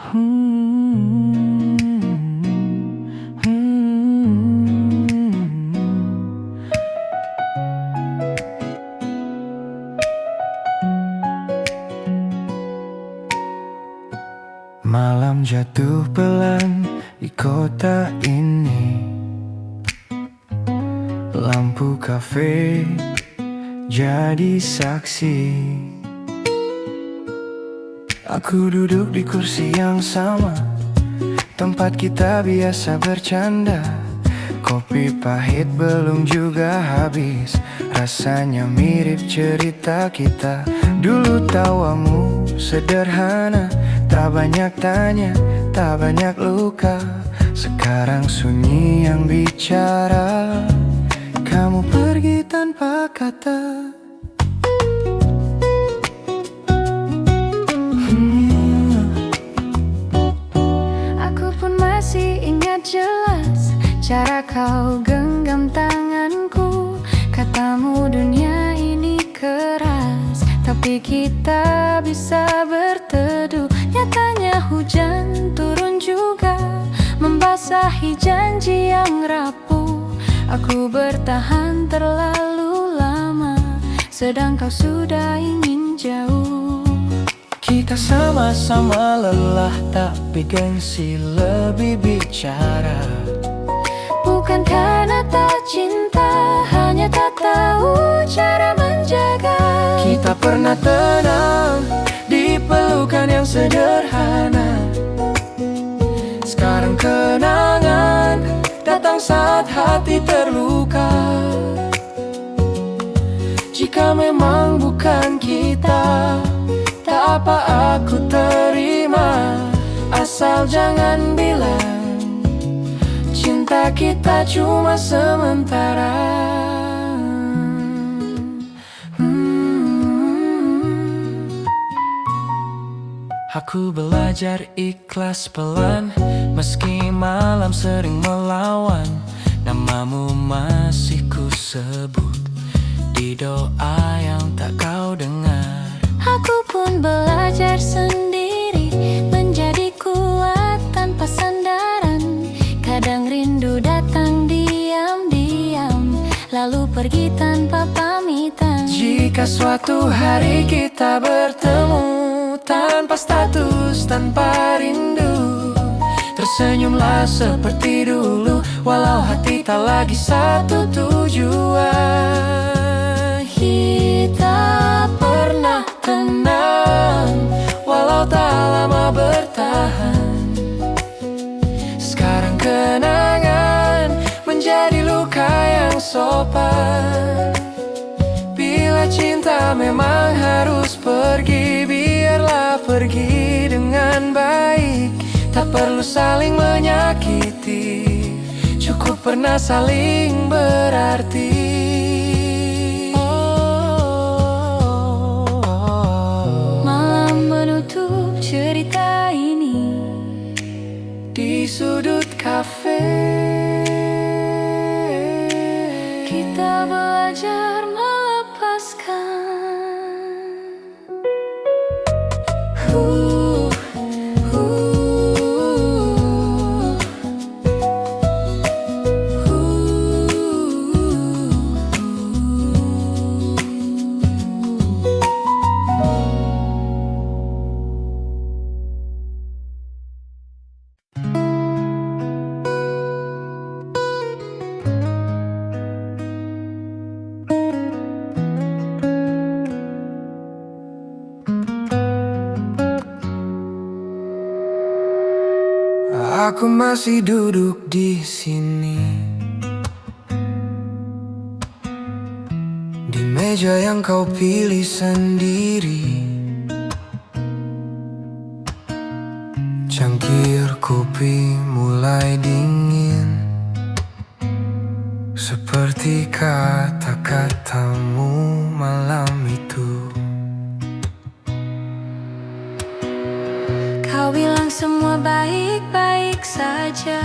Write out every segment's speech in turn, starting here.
Hmm, hmm. Malam jatuh pelan di kota ini. Lampu kafe jadi saksi. Aku duduk di kursi yang sama, tempat kita biasa bercanda. Kopi pahit belum juga habis, rasanya mirip cerita kita. Dulu tawamu sederhana, tak banyak tanya, tak banyak luka. Sekarang sunyi yang bicara, kamu pergi tanpa kata. Aku pun masih ingat jelas cara kau genggam tanganku. Katamu dunia ini keras, tapi kita bisa berteduh. Nyatanya hujan turun juga, membasahi janji yang rapuh. Aku bertahan terlalu lama, sedang kau sudah ingin jauh. Kita sama-sama lelah, tapi gengsi lebih bicara. Bukan karena tak cinta, hanya tak tahu cara menjaga. Kita pernah tenang di pelukan yang sederhana. Sekarang kenangan datang saat hati terluka. Jika memang bukan kita, tak apa aku terima, asal jangan bilang cinta kita cuma sementara. Aku belajar ikhlas pelan, meski malam sering melawan. Namamu masih ku sebut di doa yang tak kau dengar. Aku pun belajar sendiri, menjadi kuat tanpa sandaran. Kadang rindu datang diam-diam, lalu pergi tanpa pamitan. Jika suatu hari kita bertemu, tanpa status, tanpa rindu, tersenyumlah seperti dulu, walau hati tak lagi satu tujuan. Kita pernah tenang, walau tak lama bertahan. Sekarang kenangan menjadi luka yang sopan. Bila cinta memang harus pergi, biarlah pergi dengan baik. Tak perlu saling menyakiti, cukup pernah saling berarti. Malam menutup cerita ini Di sudut kafe kita belajar melepaskan. Aku masih duduk di sini, di meja yang kau pilih sendiri. Cangkir kopi mulai dingin, seperti kata-katamu malam itu. Kau bilang semua baik-baik saja,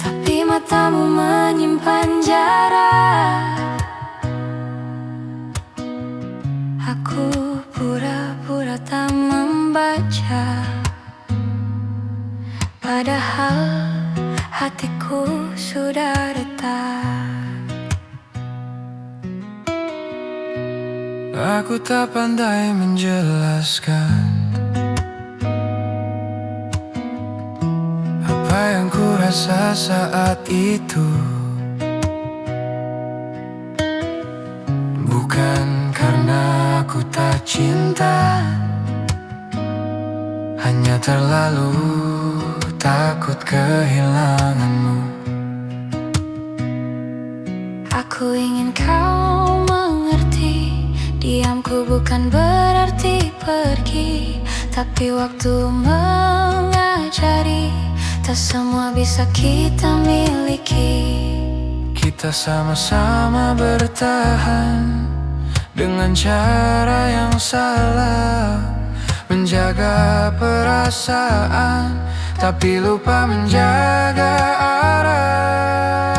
tapi matamu menyimpan jarak. Aku pura-pura membaca, padahal hatiku sudah retak. Aku tak pandai menjelaskan apa yang ku rasa saat itu. Bukan karena aku tak cinta, hanya terlalu takut kehilanganmu. Aku ingin kau mengerti, diamku bukan berarti pergi, tapi waktu mengajari, tak semua bisa kita miliki. Kita sama-sama bertahan dengan cara yang salah, menjaga perasaan tapi lupa menjaga arah.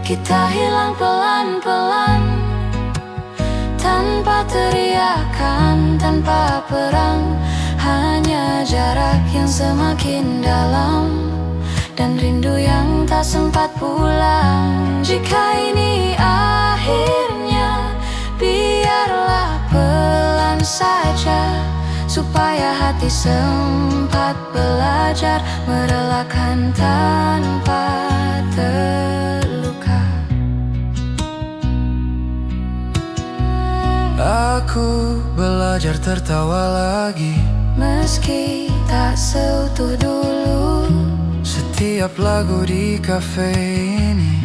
Kita hilang pelan-pelan, tanpa teriakan, tanpa perang, hanya jarak yang semakin dalam dan rindu yang tak sempat pulang. Jika ini akhirnya, biarlah pelan saja, supaya hati sempat belajar merelakan tanpa terluka. Aku belajar tertawa lagi, meski tak seutuh dulu. Setiap lagu di kafe ini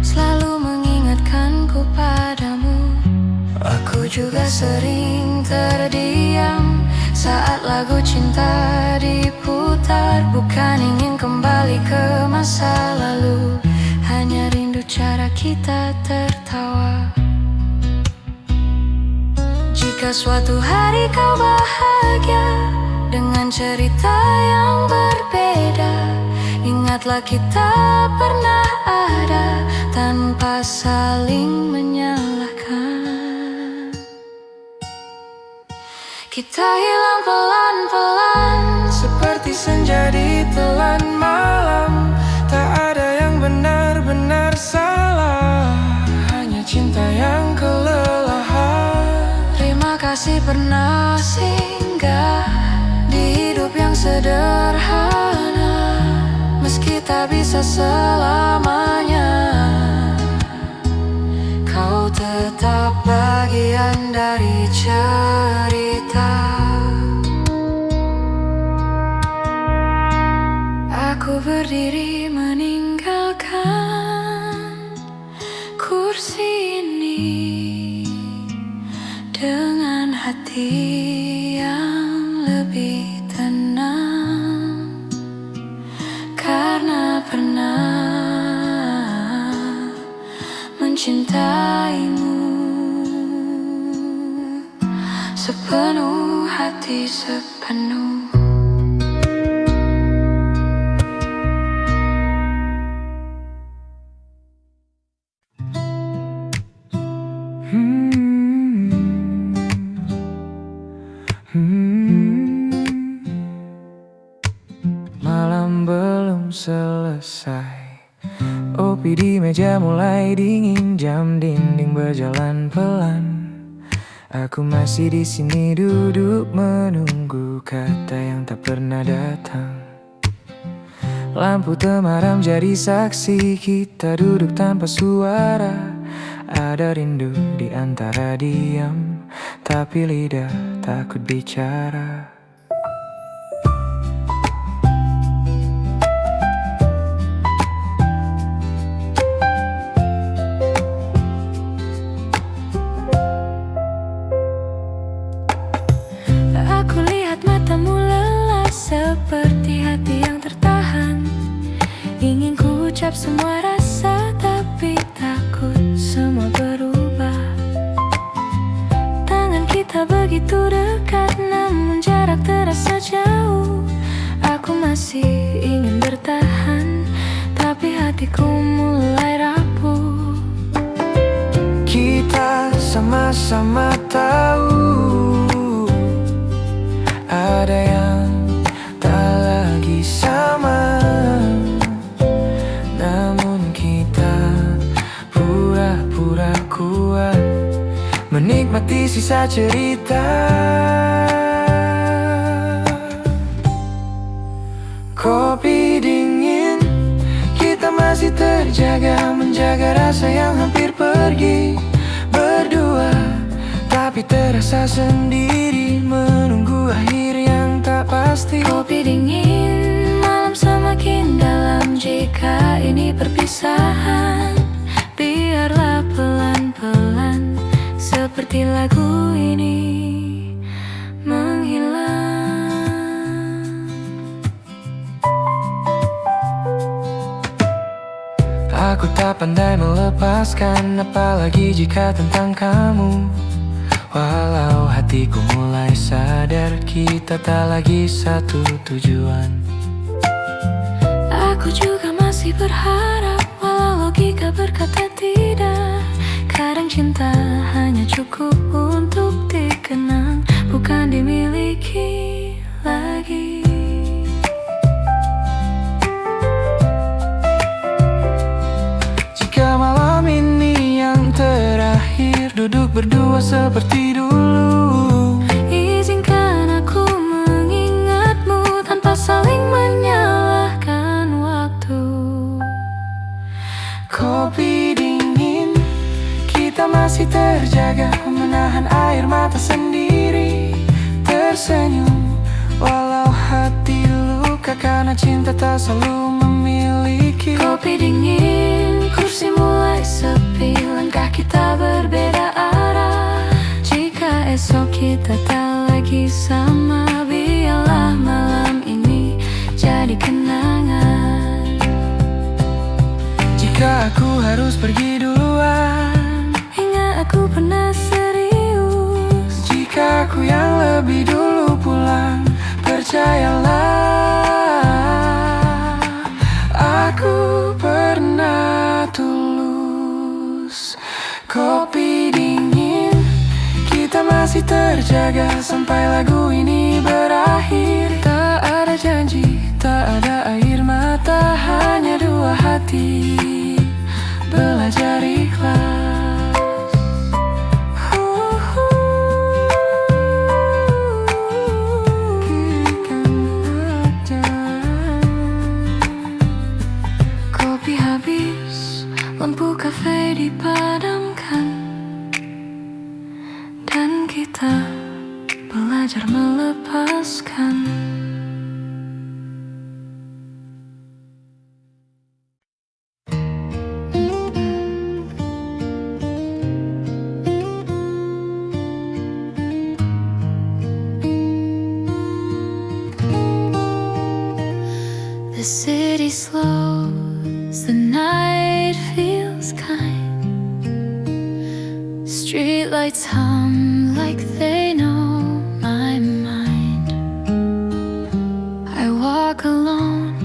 selalu mengingatkanku padamu. Aku juga sering terdiam saat lagu cinta diputar. Bukan ingin kembali ke masa lalu, hanya rindu cara kita tertawa. Jika suatu hari kau bahagia dengan cerita yang berbeda, ingatlah kita pernah ada tanpa saling menyalahkan. Kita hilang pelan-pelan, seperti senja di telan malam. Tak ada yang benar-benar salah, hanya cinta yang kelelahan. terima kasih pernah singgah di hidup yang sederhana. Meski tak bisa selamanya, kau tetap bagian dari cerita. Aku berdiri meninggalkan kursi ini dengan hati yang lebih tenang, karena pernah mencintaimu sepenuh hati, sepenuh. Malam belum selesai, kopi di meja mulai dingin, jam dinding berjalan pelan. Aku masih di sini duduk menunggu kata yang tak pernah datang. Lampu temaram jadi saksi, kita duduk tanpa suara. Ada rindu di antara diam, tapi lidah takut bicara. Aku lihat matamu lelah, seperti hati yang tertahan. Ingin ku ucap semua rasa, tapi takut semua berubah. Tangan kita begitu dekat, namun jarak terasa jauh. Aku masih ingin bertahan, tapi hatiku mulai rapuh. Kita sama-sama tahu menikmati sisa cerita. Kopi dingin, kita masih terjaga, menjaga rasa yang hampir pergi. Berdua, tapi terasa sendiri, menunggu akhir yang tak pasti. Kopi dingin, malam semakin dalam. Jika ini perpisahan, biarlah pelan-pelan, seperti lagu ini menghilang. Aku tak pandai melepaskan, apalagi jika tentang kamu. Walau hatiku mulai sadar, kita tak lagi satu tujuan. Aku juga masih berharap, walau logika berkata tidak. Kadang cinta hanya cukup untuk dikenang, bukan dimiliki lagi. Jika malam ini yang terakhir, duduk berdua seperti dulu, izinkan aku mengingatmu tanpa saling menyalahkan waktu. kopi dingin, kita masih terjaga, menahan air mata sendiri, tersenyum walau hati luka, karena cinta tak selalu memiliki. Kopi dingin, kursi mulai sepi, langkah kita berbeda arah. Jika esok kita tak lagi sama, biarlah malam ini jadi kenangan. Jika aku harus pergi duluan, Ingat aku pernah serius. jika aku yang lebih dulu pulang, percayalah, aku pernah tulus. Kopi dingin, kita masih terjaga sampai lagu ini berakhir. Tak ada janji, tak ada air mata, hanya dua hati belajar ikhlas. Kopi habis, lampu kafe dipadamkan, dan kita belajar melepaskan. The city slows, the night feels kind. Streetlights hum like they know my mind. I walk alone,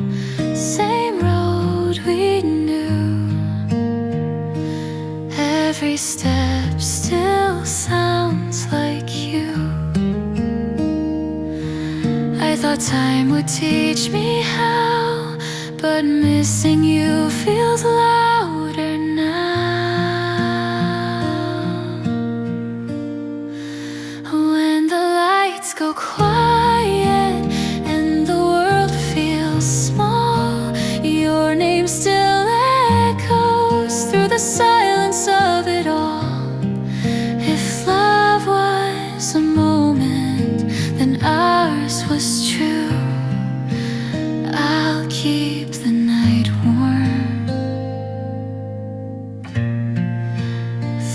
same road we knew. Every step still sounds like you. I thought time would teach me how, but missing you feels louder now. When the lights go quiet and the world feels small, your name still echoes through the silence of it all. If love was a moment, then ours was true. I'll keep the night warm,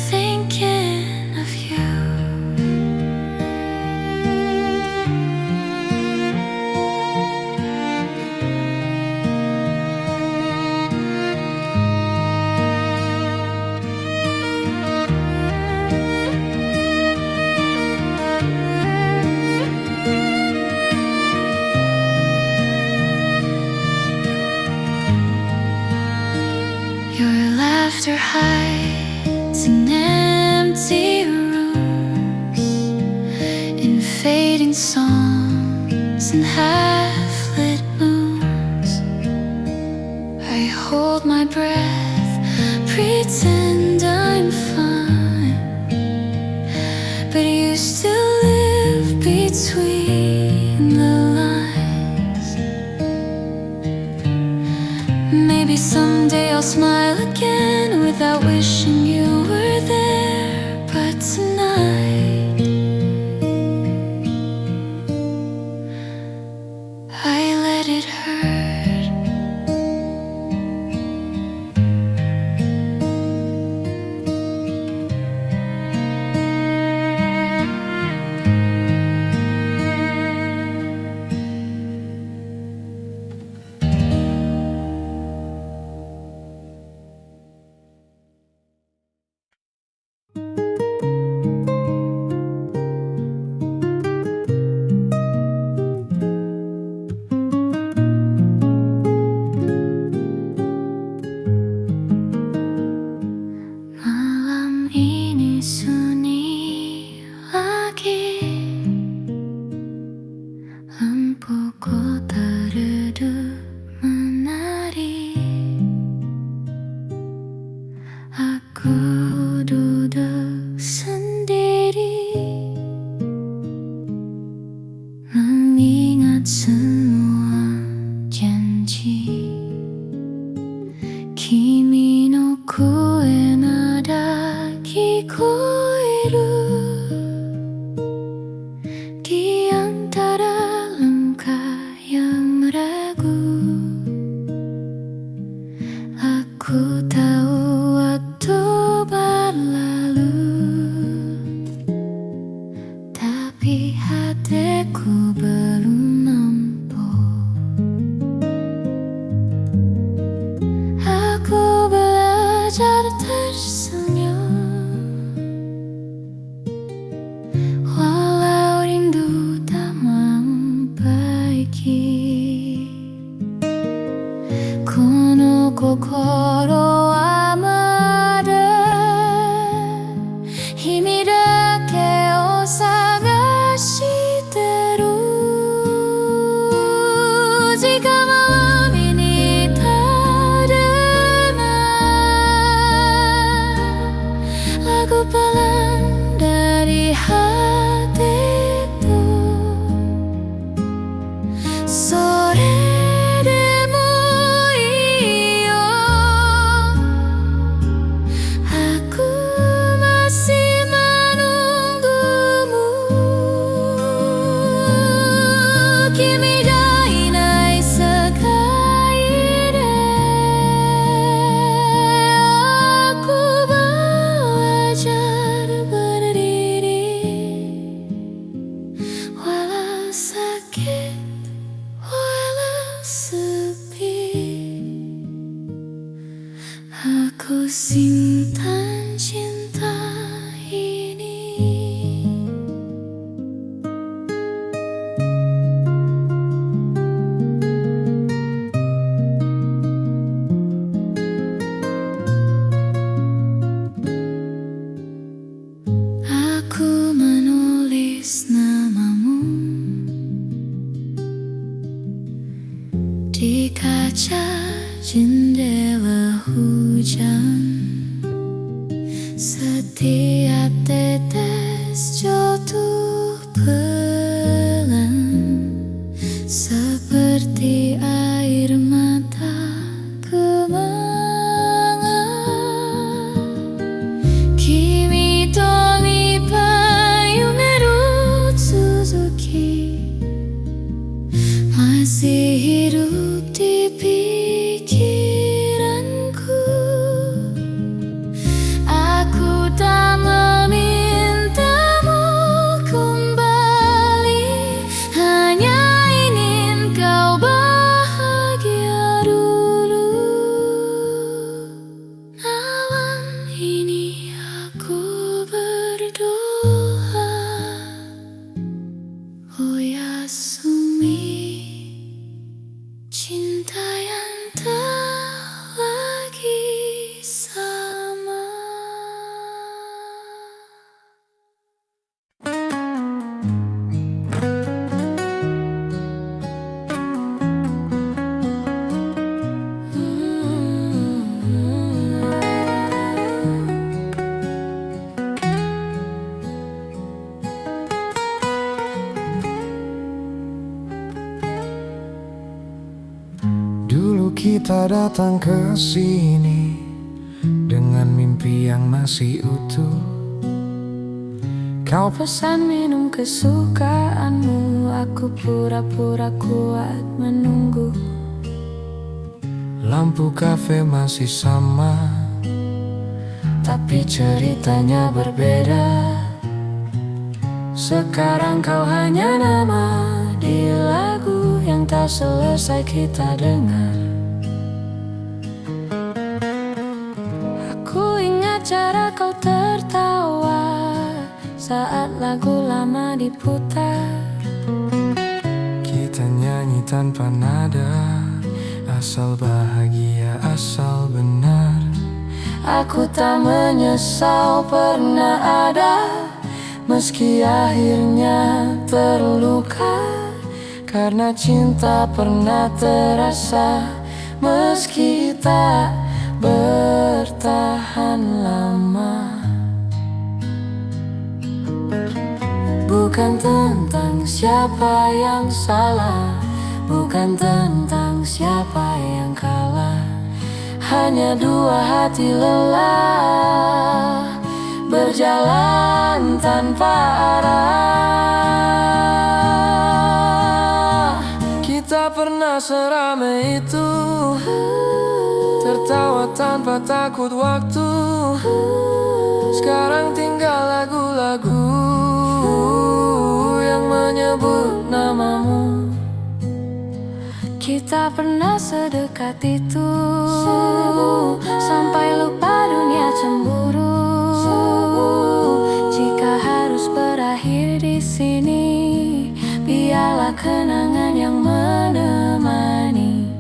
thinking of you. Your laughter hides in empty rooms, in fading songs and half-lit moons. I hold my breath, pretend I'm fine, but you still live between the lines. Maybe someday I'll smile again without wishing you were there, but tonight I let it hurt. Malam ini sunyi lagi, lampu kota redup menari. Aku duduk sendiri, mengingat semua janji. Kimi no koe nada kikoeru di antara langkah yang ragu. Aku tahu waktu berlalu, tapi hatiku belum mampu. Aku belajar tersenyum, walau rindu tak membaiki. Kono kokoro wa mada himi dake o sagashiteru. Jika malam ini terdengar lagu pelan dari hatiku, sore demo iyo, aku masih menunggumu. Kimi ga inai sekai de aku belajar berdiri, walau sakit, walau sepi. Aku simpan cinta ini. Aku menulis namamu di kaca jendela hujan. Setiap tetes jatuh pelan, seperti air mata kemangan. Kimi to nipai yumeru Suzuki masih hidup di pikiranku. Aku tak memintamu kembali. Kita datang ke sini dengan mimpi yang masih utuh. Kau pesan minum kesukaanmu, aku pura-pura kuat menunggu. Lampu kafe masih sama, tapi ceritanya berbeda. Sekarang kau hanya nama di lagu yang tak selesai kita dengar. Aku ingat cara kau tertawa saat lagu lama diputar. Kita nyanyi tanpa nada, asal bahagia, asal benar. Aku tak menyesal pernah ada, meski akhirnya terluka. Karena cinta pernah terasa, meski tak bertahan lama. Bukan tentang siapa yang salah, bukan tentang siapa yang kalah. Hanya dua hati lelah, berjalan tanpa arah. Kita pernah seramai itu, tertawa tanpa takut waktu. Sekarang tinggal lagu-lagu yang menyebut namamu. Kita pernah sedekat itu, sampai lupa dunia cemburu. Jika harus berakhir di sini, biarlah kenangan yang menemani.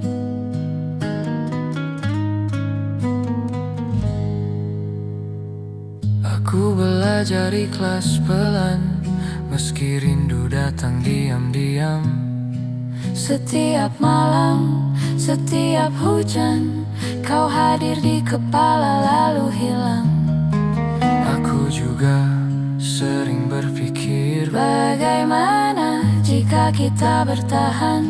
Aku belajar ikhlas pelan, meski rindu datang diam-diam. Setiap malam, setiap hujan, kau hadir di kepala lalu hilang. Aku juga sering berpikir, bagaimana jika kita bertahan?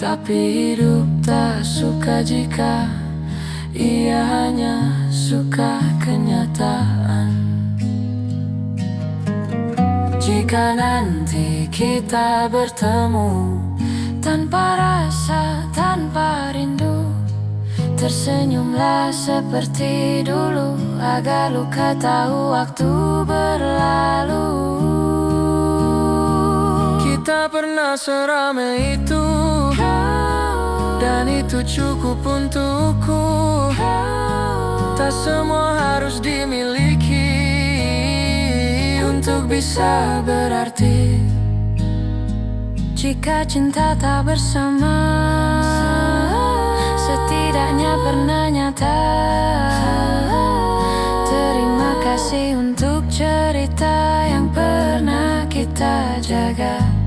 tapi hidup tak suka jika ia hanya suka kenyataan. Jika nanti kita bertemu tanpa rasa, tanpa rindu, tersenyumlah seperti dulu, agar luka tahu waktu berlalu. Kita pernah seramai itu, dan itu cukup untukku. Tak semua harus dimiliki untuk bisa berarti. Jika cinta tak bersama, setidaknya pernah nyata. Terima kasih untuk cerita yang pernah kita jaga.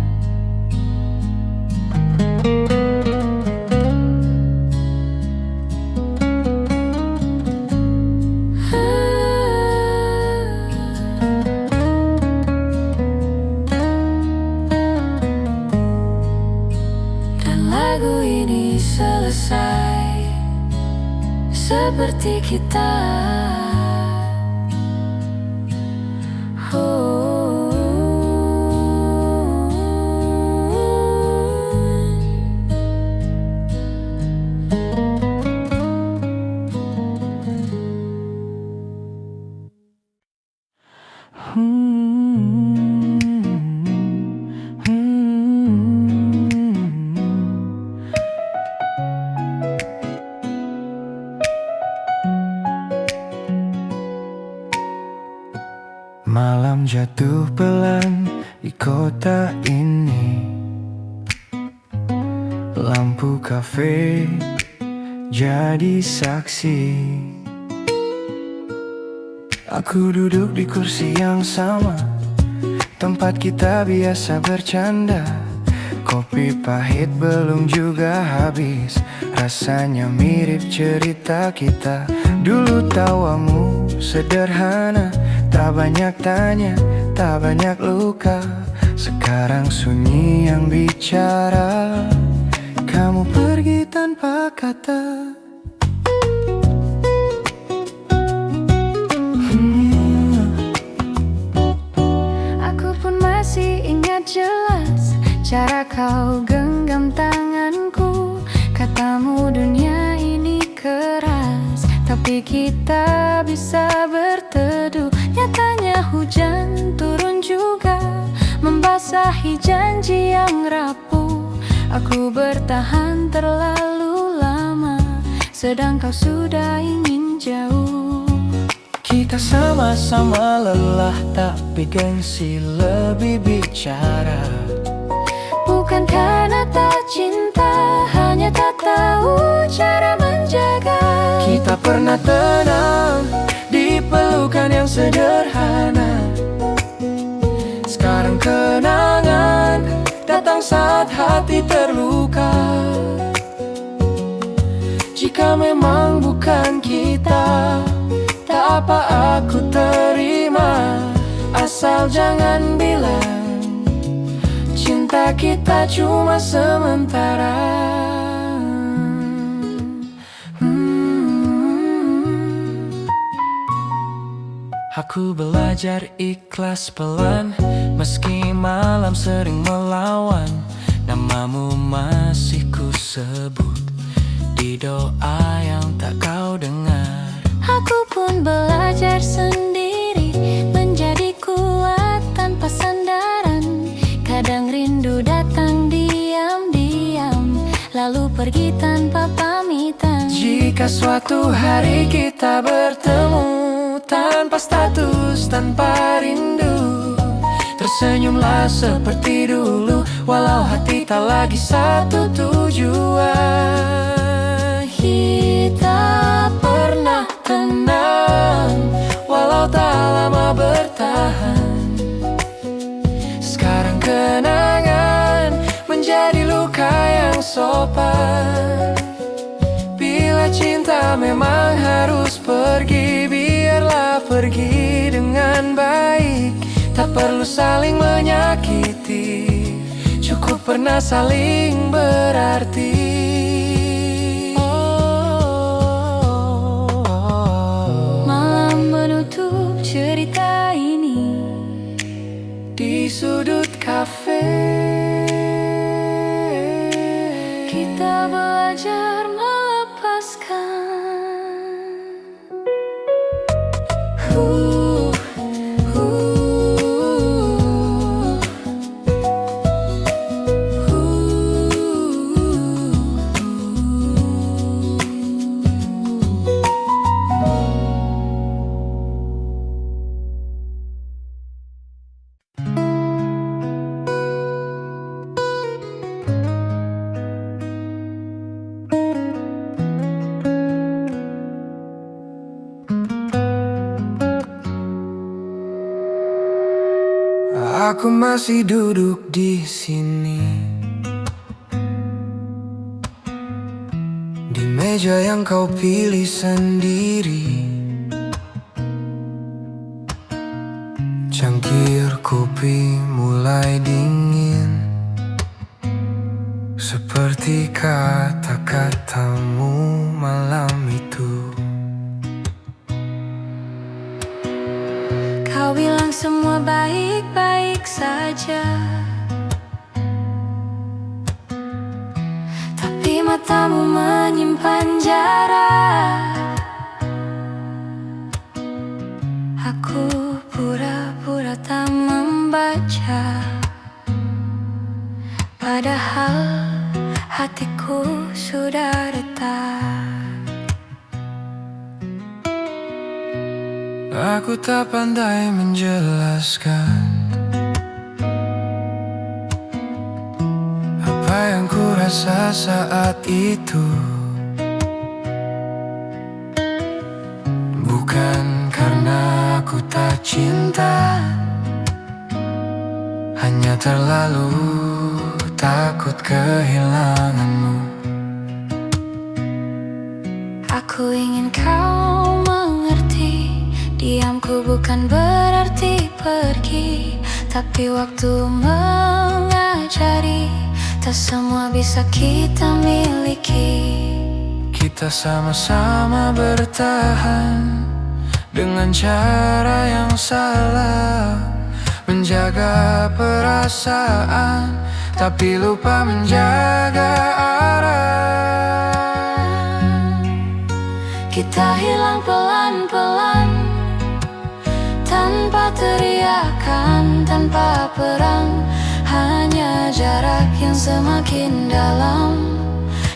Lagu ini selesai seperti kita. Malam jatuh pelan di kota ini, lampu kafe jadi saksi. Aku duduk di kursi yang sama, tempat kita biasa bercanda. Kopi pahit belum juga habis, rasanya mirip cerita kita. Dulu tawamu sederhana, tak banyak tanya, tak banyak luka. Sekarang sunyi yang bicara. Kamu pergi tanpa tanpa kata. Aku pun masih ingat jelas cara kau genggam tanganku. Katamu dunia ini keras, tapi kita bisa berteduh. Nyatanya hujan turun juga, membasahi janji yang rapuh. Aku bertahan terlalu lama, sedang kau sudah ingin jauh. Kita sama-sama lelah, tapi gengsi lebih bicara. Bukan karena tak cinta, hanya tak tahu cara menjaga. Kita pernah tenang di pelukan yang sederhana. Sekarang kenangan datang saat hati terluka. Jika memang bukan kita, tak apa aku terima. Asal jangan bilang cinta kita cuma sementara. Aku belajar ikhlas pelan, meski malam sering melawan. Namamu masih ku sebut di doa yang tak kau dengar. Aku pun belajar sendiri, menjadi kuat tanpa sandaran. Kadang rindu datang diam-diam, lalu pergi tanpa pamitan. Jika suatu hari kita bertemu, tanpa status, tanpa rindu, tersenyumlah seperti dulu, walau hati tak lagi satu tujuan. Kita pernah tenang, walau tak lama bertahan. Sekarang kenangan menjadi luka yang sopan. Bila cinta memang harus pergi, biarlah pergi dengan baik. Tak perlu saling menyakiti, cukup pernah saling berarti. Malam menutup cerita ini Di sudut kafe kita belajar melepaskan. Aku masih duduk di sini, di meja yang kau pilih sendiri. Cangkir kopi mulai dingin, seperti kata-katamu malam itu. Kau bilang semua baik-baik saja, tapi matamu menyimpan jarak. Aku pura-pura tak membaca, padahal hatiku sudah retak. Aku tak pandai menjelaskan apa yang ku rasa saat itu. Bukan karena aku tak cinta, hanya terlalu takut kehilanganmu. Aku ingin kau mengerti, diamku bukan berarti pergi, tapi waktu mengajari Tak semua bisa kita miliki. Kita sama-sama bertahan dengan cara yang salah, menjaga perasaan tapi lupa menjaga arah. Kita hilang pelan-pelan, tanpa teriakan, tanpa perang. Hanya jarak yang semakin dalam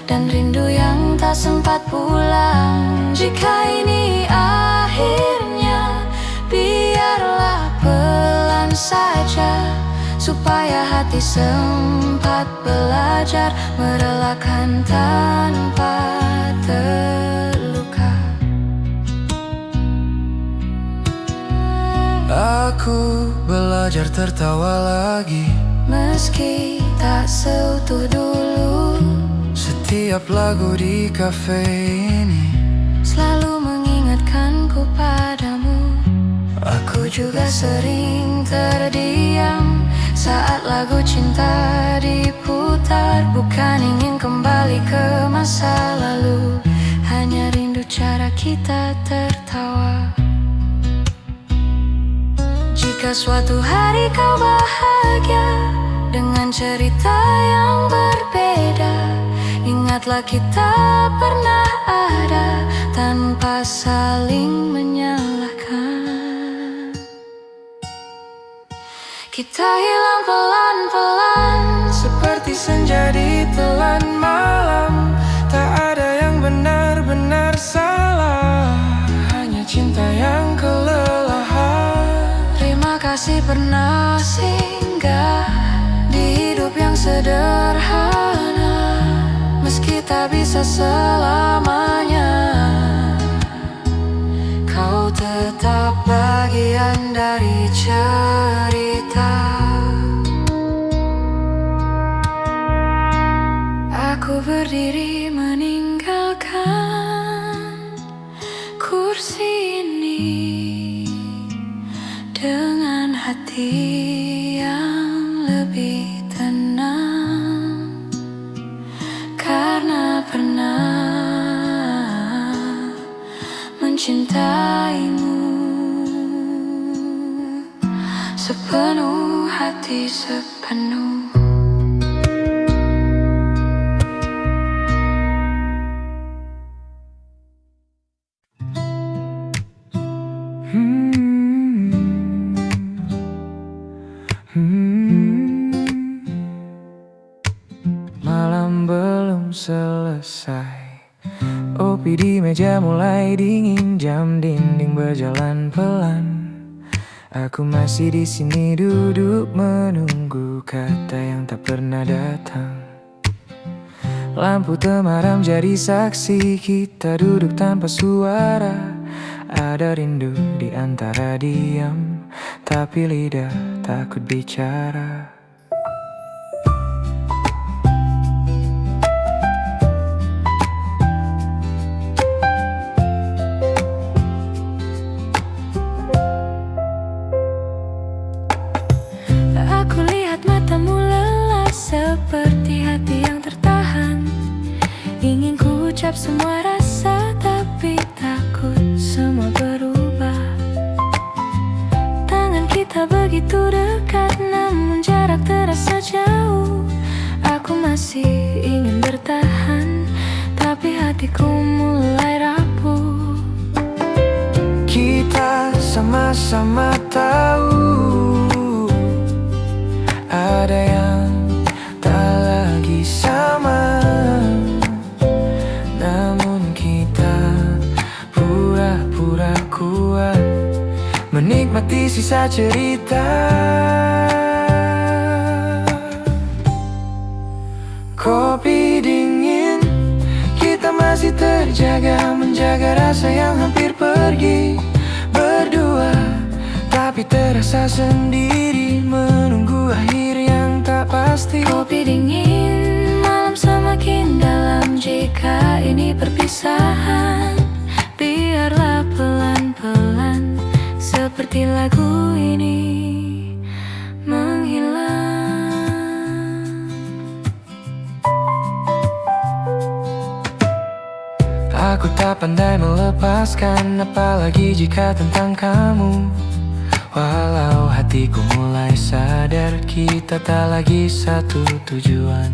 dan rindu yang tak sempat pulang. Jika ini akhirnya, biarlah pelan saja, supaya hati sempat belajar merelakan tanpa terluka. Aku belajar tertawa lagi, meski tak seutuh dulu. Setiap lagu di kafe ini selalu mengingatkanku padamu. Aku juga sering terdiam saat lagu cinta diputar. Bukan ingin kembali ke masa lalu, hanya rindu cara kita tertawa. Jika suatu hari kau bahagia dengan cerita yang berbeda, ingatlah kita pernah ada tanpa saling menyalahkan. Kita hilang pelan-pelan, seperti senja di telan malam. Tak ada yang benar-benar salah, hanya cinta yang kelelahan. terima kasih pernah singgah di hidup yang sederhana. Meski tak bisa selamanya, kau tetap bagian dari cerita. Aku berdiri meninggalkan kursi ini dengan hati yang lebih tenang, karena pernah mencintaimu sepenuh hati, sepenuh. Malam belum selesai, kopi di meja mulai dingin, jam dinding berjalan pelan. Aku masih di sini duduk menunggu kata yang tak pernah datang. Lampu temaram jadi saksi, kita duduk tanpa suara. Ada rindu di antara diam, tapi lidah takut bicara. Aku lihat matamu lelah seperti hati yang tertahan. Ingin ku ucap semua rasa, tapi takut semua berubah. Tangan kita begitu dekat, namun jarak terasa jauh. Aku masih ingin bertahan, tapi hatiku mulai rapuh. Kita sama-sama tahu ada yang tak lagi sama, namun kita pura-pura kuat menikmati sisa cerita. Kopi dingin, kita masih terjaga, menjaga rasa yang hampir pergi. Berdua, tapi terasa sendiri, menunggu akhir yang tak pasti. Kopi dingin, malam semakin dalam. Jika ini perpisahan, biarlah pelan-pelan, seperti lagu ini menghilang. tak pandai melepaskan, apalagi jika tentang kamu. Walau hatiku mulai sadar kita tak lagi satu tujuan.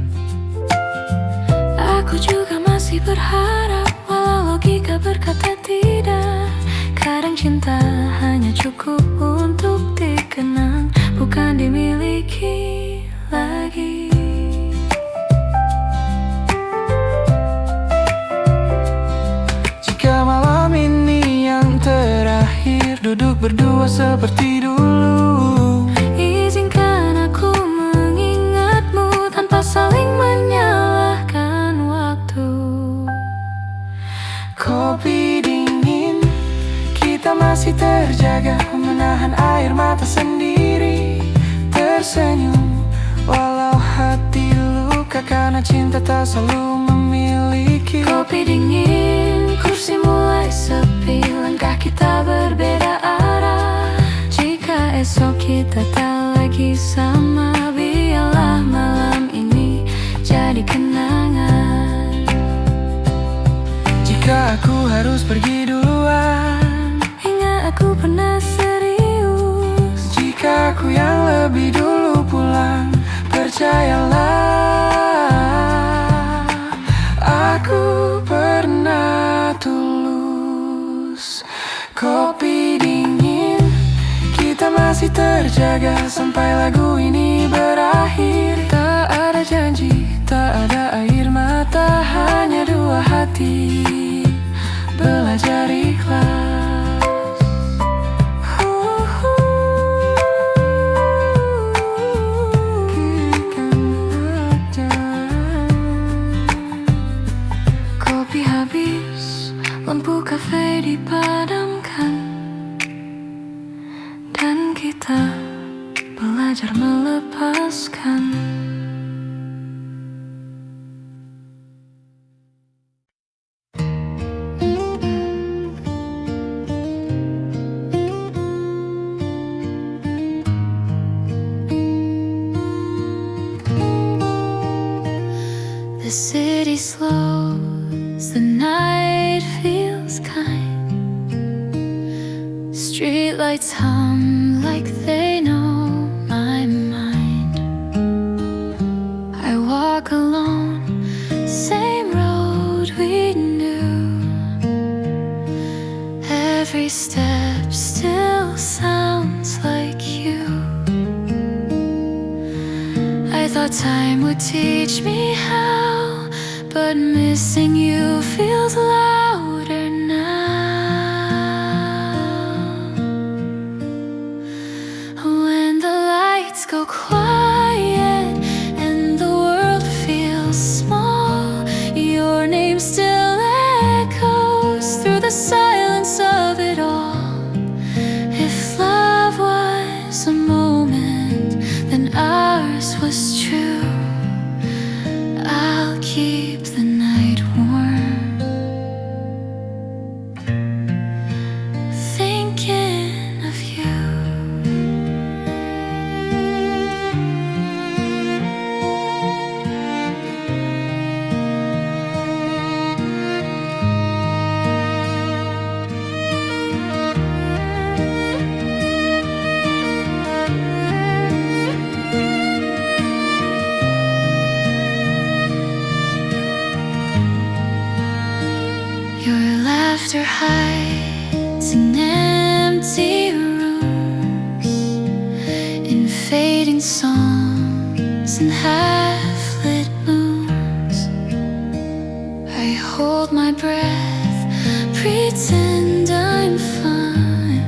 Aku juga masih berharap, walau logika berkata tidak. Kadang cinta hanya cukup untuk dikenang, bukan dimiliki lagi. Jika malam ini yang terakhir, duduk berdua seperti dulu, izinkan aku mengingatmu tanpa saling menyalahkan waktu. kopi dingin, kita masih terjaga, menahan air mata sendiri, tersenyum walau hati luka karena cinta tak selalu memiliki. Kopi dingin, kursi mulai sepi, langkah kita berbeda arah. Jika esok kita tak lagi sama, biarlah malam ini jadi kenangan. Jika aku harus pergi duluan, ingat aku pernah serius. jika aku yang lebih dulu pulang, percayalah, aku pernah tulus. Kopi dingin, kita masih terjaga sampai lagu ini berakhir. Tak ada janji, tak ada air mata, hanya dua hati belajar ikhlas. Kopi habis, lampu kafe dipadamkan, dan kita belajar melepaskan. The city slows, the night feels kind. Streetlights hum like they know my mind. I walk alone, same road we knew. Every step still sounds like you. I thought time would teach me how, but missing you feels louder now. When the lights go quiet and the world feels small, your name still echoes through the silence of it all. If love was a moment, then ours was true. I'll keep the night warm, thinking of you. Your laughter hides in empty rooms, in fading songs and half-lit moons. I hold my breath, pretend I'm fine,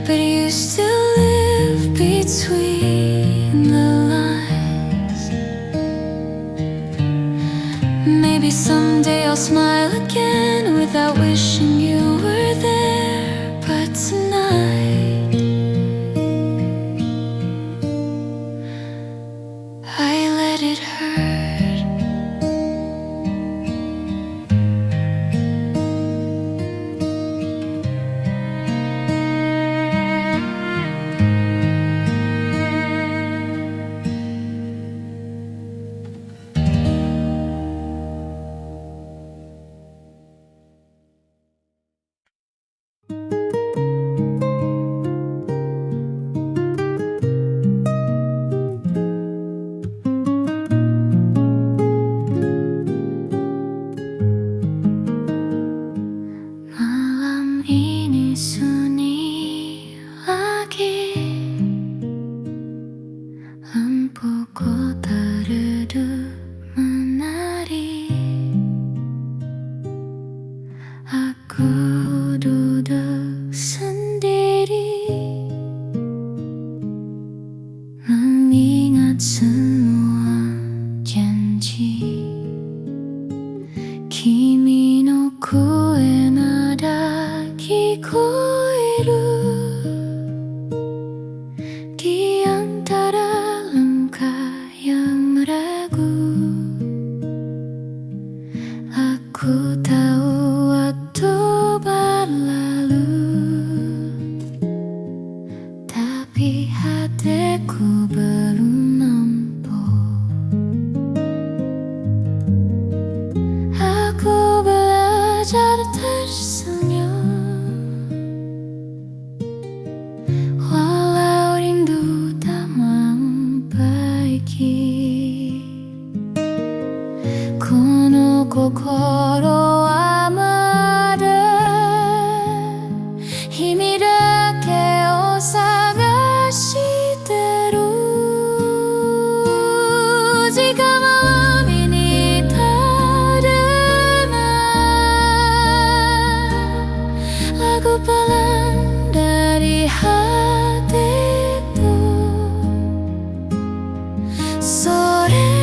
but you still live between the lines. Maybe someday I'll smile again without wishing you were there, but tonight I let it hurt. semua janji. Kimi no koe nada kikoeru di antara langkah yang ragu. Aku tahu waktu berlalu, tapi hatiku belum mampu. Aku belajar tersenyum, walau rindu tak membaiki. Kono kokoro wa mada himi dake o sagashiteru. Jika malam ini tak dengar lagu pelan dari hatiku, sore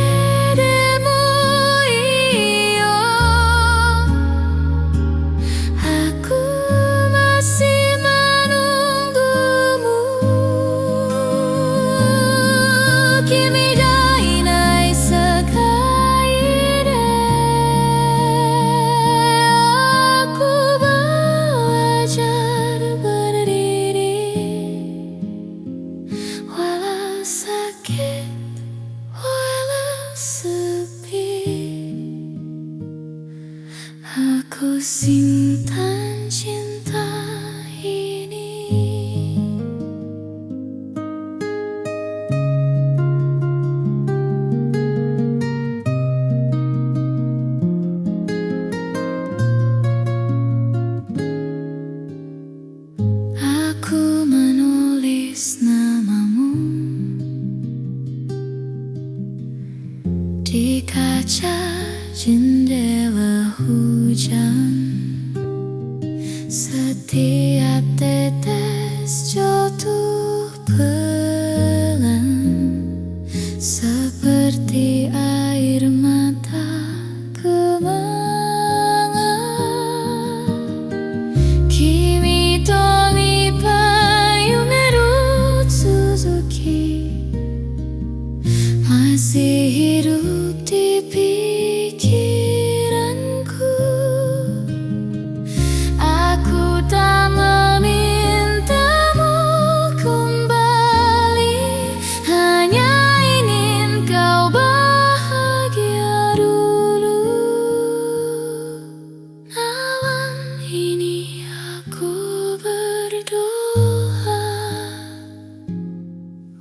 demo iyo, aku masih menunggumu. Kimi ga inai sekai de, aku belajar berdiri, walau sakit, walau sepi. Aku simpan cinta ini. Aku menulis namamu di kaca jendela hujan. Setiap tetes jatuh pelan, seperti air mata kemangan. Kimi to mipai Yumeru Suzuki masih hidup di pikiranku. Aku tak memintamu kembali, hanya ingin kau bahagia dulu. Malam ini aku berdoa,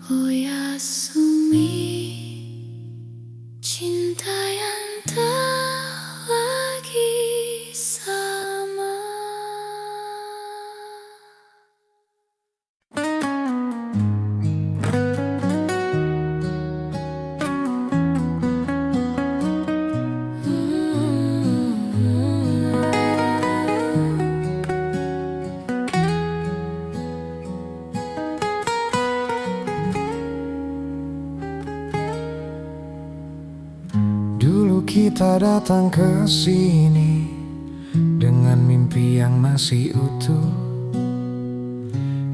oh Yasumi, cinta yang tak lagi sama. Dulu kita datang ke sini dengan mimpi yang masih utuh.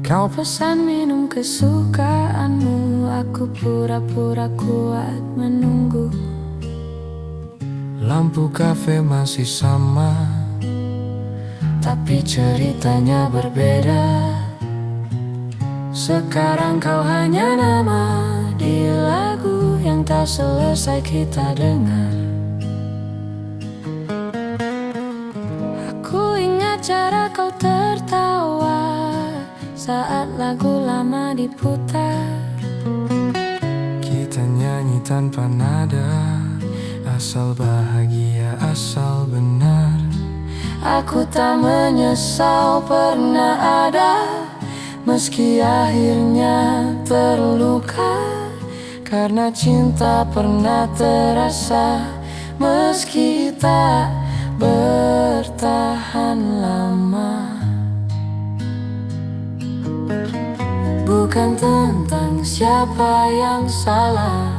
Kau Pesan minum kesukaanmu, aku pura-pura kuat menunggu. lampu kafe masih sama, tapi ceritanya berbeda. Sekarang kau hanya nama di lagu yang tak selesai kita dengar. Aku ingat cara kau tertawa saat lagu lama diputar. Kita nyanyi tanpa nada, asal bahagia, asal benar. Aku tak menyesal pernah ada, meski akhirnya terluka. Karena cinta pernah terasa, meski tak bertahan lama. Bukan tentang siapa yang salah,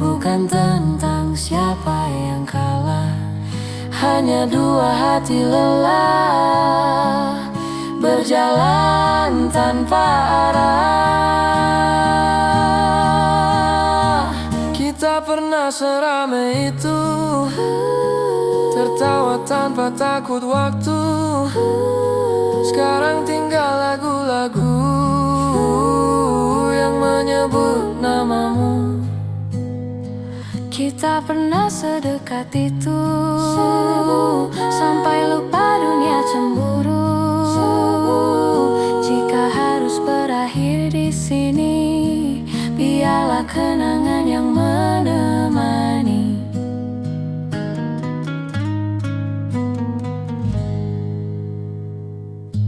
bukan tentang siapa yang kalah. Hanya dua hati lelah, berjalan tanpa arah. Kita pernah seramai itu, tertawa tanpa takut waktu. Sekarang tinggal lagu-lagu yang menyebut namamu. Kita pernah sedekat itu, sampai lupa dunia cemburu. Jika harus berakhir di sini, biarlah kenangan yang menemani.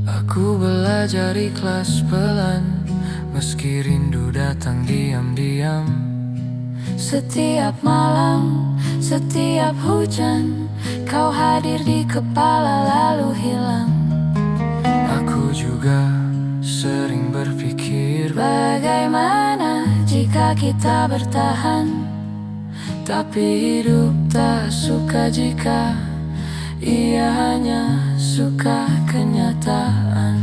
Aku belajar ikhlas pelan, meski rindu datang diam-diam. Setiap malam, setiap hujan, kau hadir di kepala lalu hilang. Aku juga sering berpikir, bagaimana jika kita bertahan. Tapi hidup tak suka jika ia hanya suka kenyataan.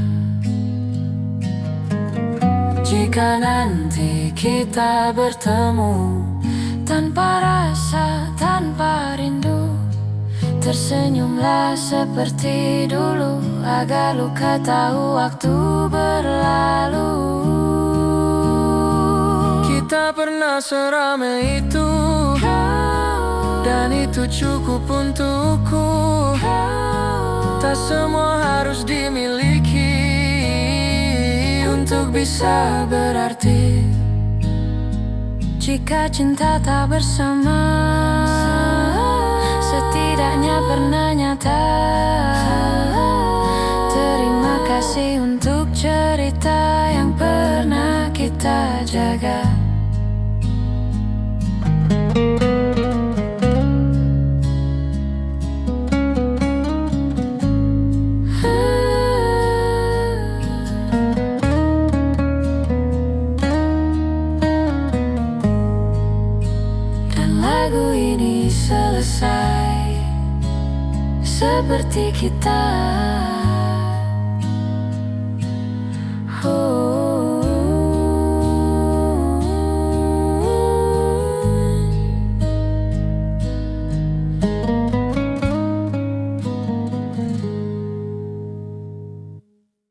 Jika nanti kita bertemu, tanpa rasa, tanpa rindu, tersenyumlah seperti dulu, agar luka tahu waktu berlalu. Kita pernah seramai itu, dan itu cukup untukku. Tak semua harus dimiliki untuk bisa berarti. Jika cinta tak bersama, setidaknya pernah nyata. Terima kasih untuk cerita yang pernah kita jaga. Lagu ini selesai seperti kita. Oh.